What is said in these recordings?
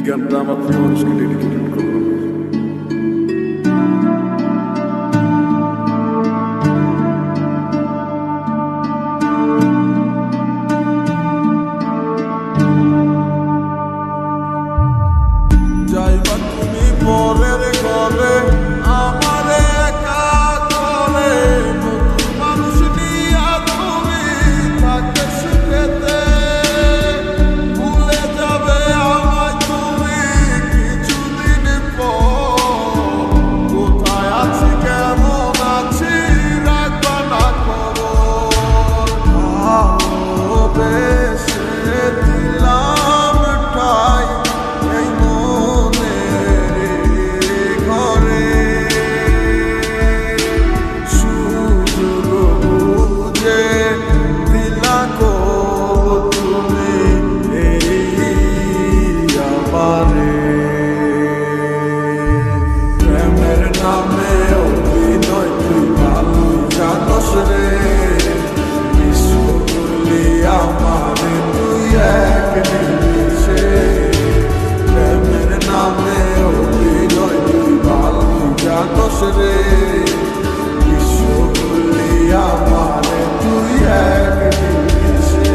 গানটা আমার প্রিয় মানুষকে ডেডিকেটেড করলাম। যাইবা তুমি পরের ঘরে আমারে একা করে, নতুন মানুষ নিয়া তুমি থাকতে সুখেতে, ভুলে যাবে আমায় তুমি কিছুদিন পর। কোথায় আছি কেমন আছি রাখবা না খবর, ভালোবেসে দিলাম ঠাই এই মনের ঘরে। সুযোগ বুঝে দিলা গো তুমি এই আমারে। প্রেমের নামে অভিনয় তুই ভালো জানোস রে, বিশ্ব করলি আমারে তুই এক নিমিষে। প্রেমের নামে অভিনয় তুই ভালো জানোস রে, বিশ্ব করলি আমারে তুই এক নিমিষে।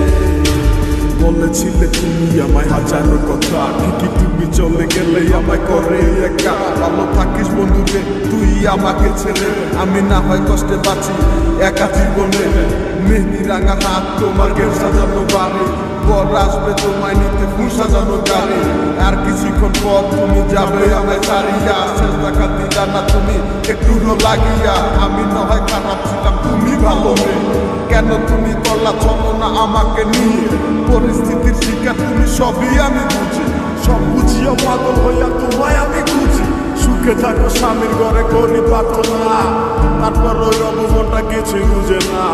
বলেছিলে তুমি আমায় হাজারো কথা, ঠিকই তুমি চলে গেলে আমায় করে একা। ভালো থাকিস বন্ধুরে তুই আমাকে ছেড়ে, আমি না হয় কষ্টে বাঁচি একা জীবনে। মেহেদি রাঙা হাত তোমার গেট সাজানো বাড়ি, বর আসবে তোমায় নিতে ফুল সাজানো গাড়ি। আর কিছুক্ষণ পর তুমি যাবে আমায় ছাড়িয়া, শেষ দেখা দিলা না তুমি একটুও লাগিয়া। আমি না হয় খারাপ ছিলাম তুমি ভালো মেয়ে, কেন তুমি করলা চলো না আমাকে নিয়ে। পরিস্থিতির শিকার তুমি সবই আমি বুঝি, সব বুঝিয়া পাগল হইয়া তোমায় আমি খুঁজি। সুখে থাকো স্বামীর ঘরে করি প্রার্থনা, তারপর ওই অবমনটা কিছু বুঝে না।